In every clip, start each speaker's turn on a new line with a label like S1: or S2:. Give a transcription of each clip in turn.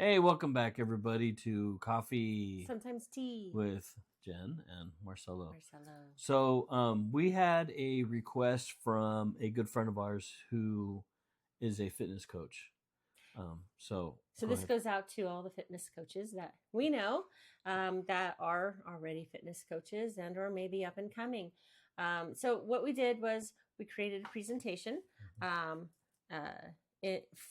S1: Hey, welcome back, everybody, to Coffee
S2: Sometimes tea.
S1: with Jen and Marcelo.
S2: Marcelo.
S1: So, we had a request from a good friend of ours who is a fitness coach. So
S2: So
S1: go
S2: this
S1: ahead.
S2: goes out to all the fitness coaches that we know that are already fitness coaches and or maybe up and coming. So what we did was we created a presentation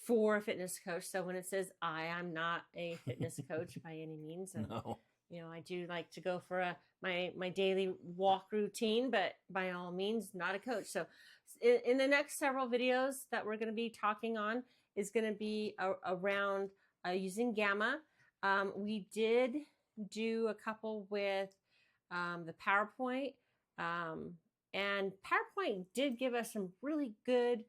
S2: for a fitness coach. So when it says I'm not a fitness coach by any means, and
S1: No.
S2: I do like to go for my daily walk routine, but by all means, not a coach. So in the next several videos that we're going to be talking on is going to be around using Gamma. We did do a couple with the PowerPoint, and PowerPoint did give us some really good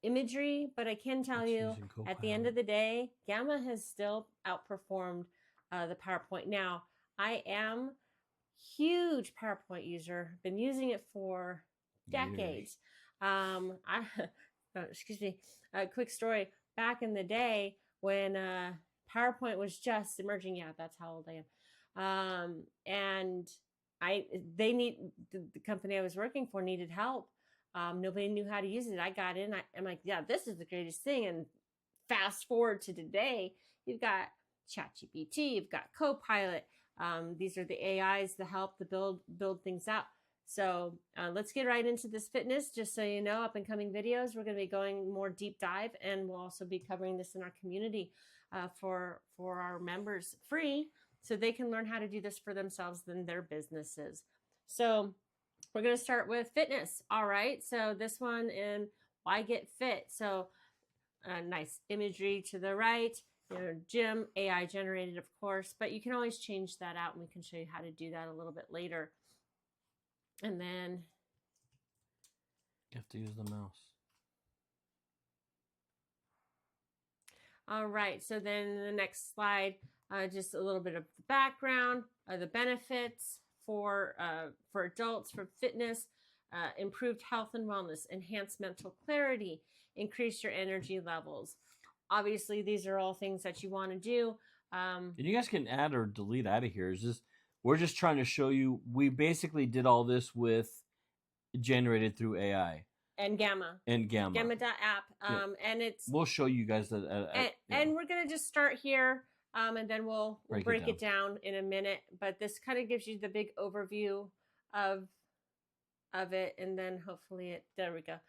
S2: imagery, but I can tell you at the end of the day, Gamma has still outperformed the PowerPoint. Now, I am huge PowerPoint user, been using it for decades. Excuse me, a quick story. Back in the day when PowerPoint was just emerging, yeah, that's how old I am. And the company I was working for needed help. Nobody knew how to use it. I got in. I'm like, yeah, this is the greatest thing. And fast forward to today, you've got ChatGPT, you've got Copilot. These are the AIs that help to build things out. So let's get right into this fitness. Just so you know, up and coming videos, we're going to be going more deep dive, and we'll also be covering this in our community for our members free, so they can learn how to do this for themselves and their businesses. So we're going to start with fitness. All right. So this one in Why Get Fit. So nice imagery to the right. Gym, AI generated, of course, but you can always change that out, and we can show you how to do that a little bit later. And then
S1: You have to use the mouse.
S2: All right. So then the next slide, just a little bit of the background, the benefits for adults, for fitness, improved health and wellness, enhanced mental clarity, increase your energy levels. Obviously, these are all things that you want to do.
S1: And you guys can add or delete out of here. We're just trying to show you. We basically did all this with generated through AI
S2: and Gamma.
S1: and Gamma.
S2: Gamma.app.
S1: Yeah.
S2: And it's
S1: We'll show you guys that.
S2: and we're gonna just start here, and then we'll break it down in a minute. But this kind of gives you the big overview of it, and then hopefully there we go.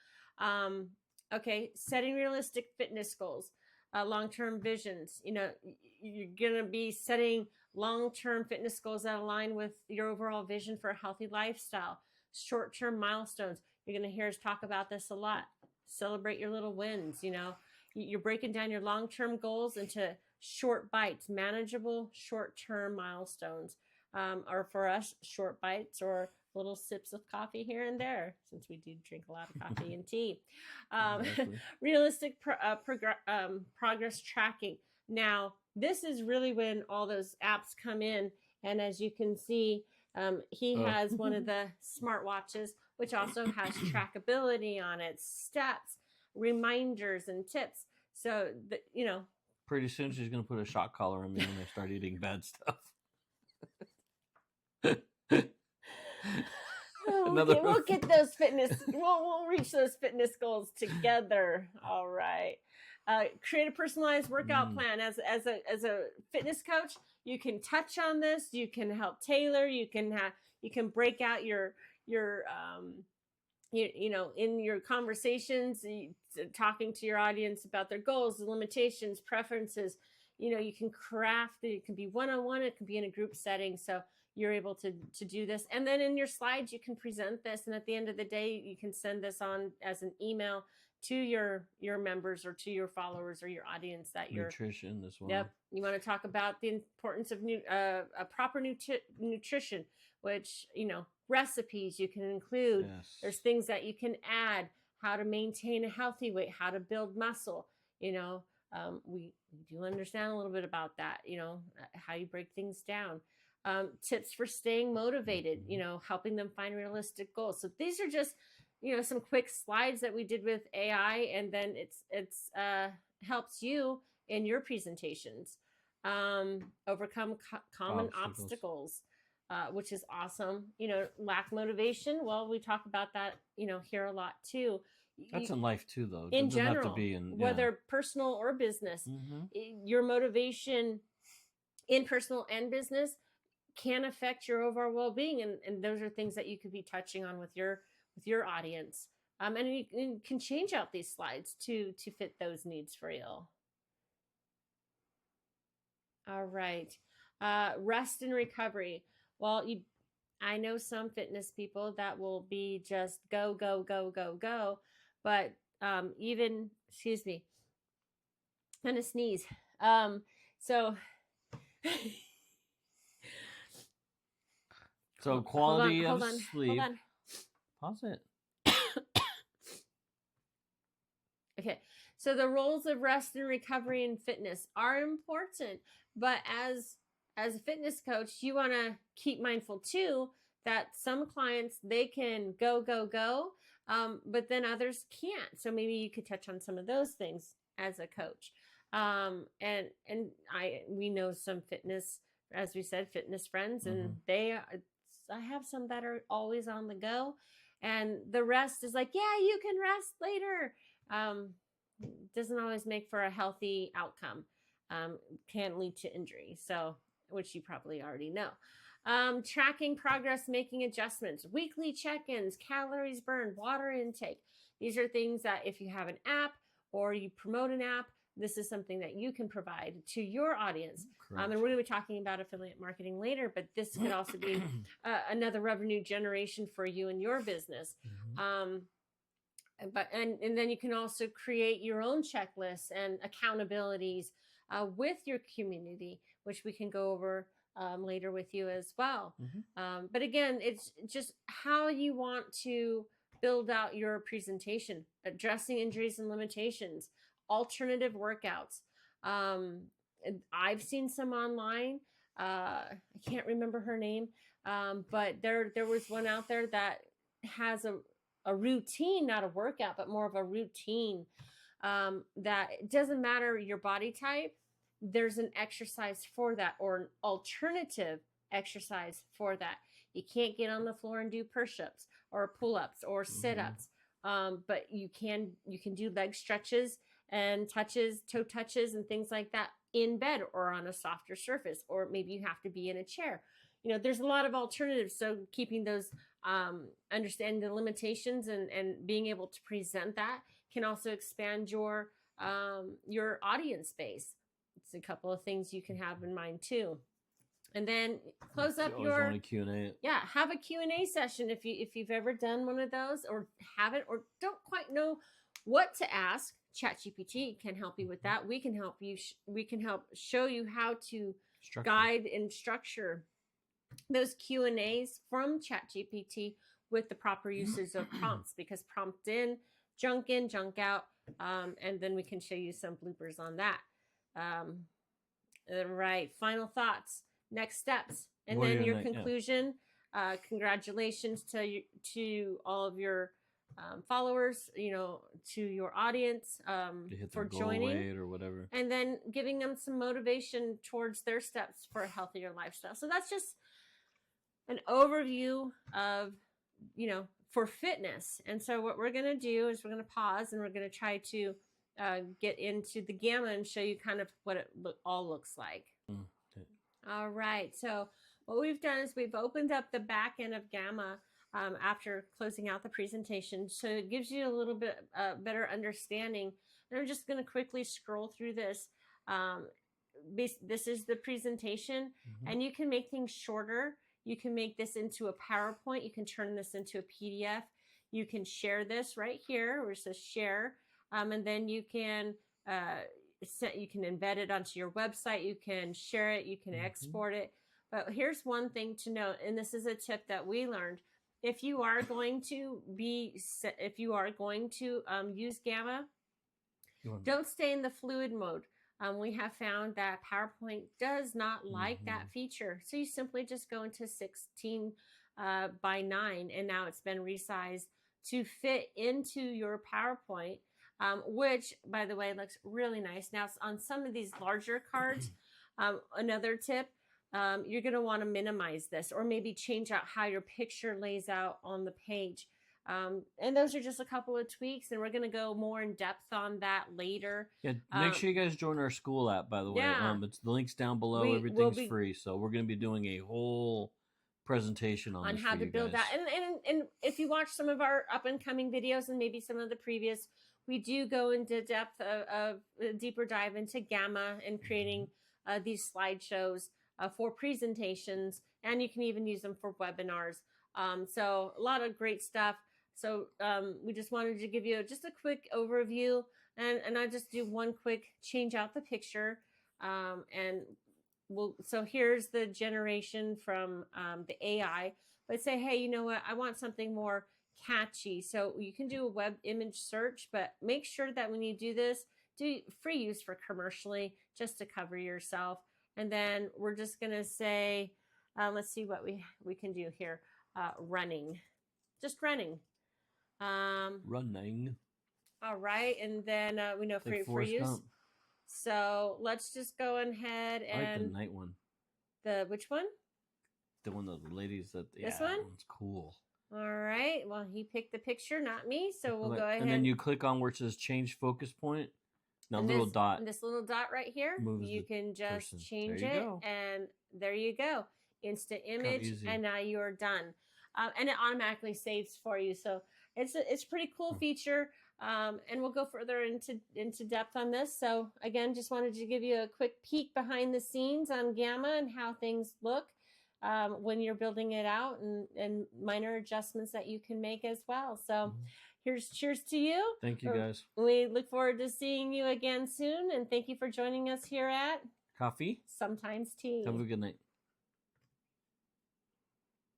S2: Okay, setting realistic fitness goals. Long-term visions. You're going to be setting long-term fitness goals that align with your overall vision for a healthy lifestyle. Short-term milestones. You're going to hear us talk about this a lot. Celebrate your little wins. You're breaking down your long-term goals into short bites, manageable short-term milestones. Or for us, short bites or little sips of coffee here and there, since we do drink a lot of coffee and tea. Exactly. Realistic progress tracking. Now, this is really when all those apps come in. And as you can see, he has one of the smartwatches, which also has trackability on it, stats, reminders, and tips. So,
S1: pretty soon she's going to put a shock collar on me when I start eating bad stuff.
S2: We'll get those fitness. We'll reach those fitness goals together. All right. Create a personalized workout plan. As a fitness coach, you can touch on this. You can help tailor. You can break out your in your conversations, talking to your audience about their goals, limitations, preferences. You can craft it. It can be one-on-one. It can be in a group setting. So you're able to do this. And then in your slides, you can present this. And at the end of the day, you can send this on as an email to your members or to your followers or your audience that you're
S1: nutrition as well.
S2: Yep. You want to talk about the importance of proper nutrition, which, recipes you can include.
S1: Yes.
S2: There's things that you can add, how to maintain a healthy weight, how to build muscle. We do understand a little bit about that, how you break things down. Tips for staying motivated, helping them find realistic goals. So these are just, some quick slides that we did with AI, and then it's helps you in your presentations. Overcome common obstacles, which is awesome. Lack motivation. Well, we talk about that, here a lot too.
S1: That's in life too, though.
S2: In general, have to be whether personal or business, your motivation in personal and business can affect your overall well-being, and those are things that you could be touching on with your audience. And you can change out these slides to fit those needs for you. All right. Rest and recovery. Well, I know some fitness people that will be just go, go, go, go, go. But excuse me, I'm gonna sneeze.
S1: So quality of sleep.
S2: Hold on.
S1: Pause it.
S2: Okay. So the roles of rest and recovery in fitness are important, but as a fitness coach, you want to keep mindful too that some clients, they can go, go, go, but then others can't. So maybe you could touch on some of those things as a coach. We know some fitness, as we said, fitness friends, and I have some that are always on the go, and the rest is like, yeah, you can rest later. Doesn't always make for a healthy outcome. Can lead to injury. So, which you probably already know. Tracking progress, making adjustments, weekly check-ins, calories burned, water intake. These are things that if you have an app or you promote an app, this is something that you can provide to your audience. And we're going to be talking about affiliate marketing later, but this could also be another revenue generation for you and your business. And then you can also create your own checklists and accountabilities with your community, which we can go over later with you as well. But again, it's just how you want to build out your presentation, addressing injuries and limitations, alternative workouts. I've seen some online. I can't remember her name, but there was one out there that has a routine, not a workout, but more of a routine, that it doesn't matter your body type. There's an exercise for that, or an alternative exercise for that. You can't get on the floor and do push-ups or pull-ups or sit-ups, but you can do leg stretches and toe touches and things like that in bed or on a softer surface, or maybe you have to be in a chair. There's a lot of alternatives. So keeping those, understanding the limitations and being able to present that can also expand your audience base. It's a couple of things you can have in mind too. And then close up your
S1: Q&A.
S2: Yeah, have a Q&A session if you've ever done one of those, or haven't, or don't quite know what to ask. ChatGPT can help you with that. We can help you. We can help show you how to guide and structure those Q&As from ChatGPT with the proper uses of prompts, because prompt in, junk out, and then we can show you some bloopers on that. Right. Final thoughts, next steps, and then your conclusion. Yeah. Congratulations to all of your followers, to your audience, for joining
S1: or whatever,
S2: and then giving them some motivation towards their steps for a healthier lifestyle. So that's just an overview of, for fitness. And so what we're going to do is we're going to pause and we're going to try to get into the Gamma and show you kind of what it all looks like. Okay. All right. So what we've done is we've opened up the back end of Gamma after closing out the presentation. So it gives you a little bit better understanding. And I'm just going to quickly scroll through this. This is the presentation, and you can make things shorter. You can make this into a PowerPoint. You can turn this into a PDF. You can share this right here where it says share. And then you can embed it onto your website. You can share it. You can export it. But here's one thing to note, and this is a tip that we learned. If you are going to use Gamma, don't stay in the fluid mode. We have found that PowerPoint does not like that feature. So you simply just go into 16 by 9, and now it's been resized to fit into your PowerPoint. which, by the way, looks really nice. Now, on some of these larger cards, another tip, you're going to want to minimize this or maybe change out how your picture lays out on the page. And those are just a couple of tweaks, and we're going to go more in depth on that later.
S1: Yeah, make sure you guys join our school app, by the way.
S2: Yeah.
S1: It's the links down below. Everything's free, so we're going to be doing a whole presentation on
S2: how to build that. And if you watch some of our up and coming videos and maybe some of the previous, we do go into depth of a deeper dive into Gamma and creating these slideshows for presentations, and you can even use them for webinars. So a lot of great stuff. So we just wanted to give you just a quick overview, and I just do one quick change out the picture, and so here's the generation from the AI. But say, hey, you know what? I want something more catchy. So you can do a web image search, but make sure that when you do this, do free use for commercially, just to cover yourself. And then we're just gonna say, let's see what we can do here. Running, just running.
S1: Running.
S2: All right, and then we know free use. So let's just go ahead and.
S1: I like the night one.
S2: Which one?
S1: The one of the ladies that.
S2: This one?
S1: That one's cool.
S2: All right. Well, he picked the picture, not me. So we'll go ahead.
S1: And then you click on where it says change focus point. Now little dot.
S2: And this little dot right here, you can just change it, and there you go. Instant image, and now you're done. And it automatically saves for you. So it's a pretty cool feature. And we'll go further into depth on this. So again, just wanted to give you a quick peek behind the scenes on Gamma and how things look when you're building it out, and minor adjustments that you can make as well. So here's cheers to you.
S1: Thank you, guys.
S2: We look forward to seeing you again soon, and thank you for joining us here at
S1: Coffee
S2: Sometimes Tea.
S1: Have a good night.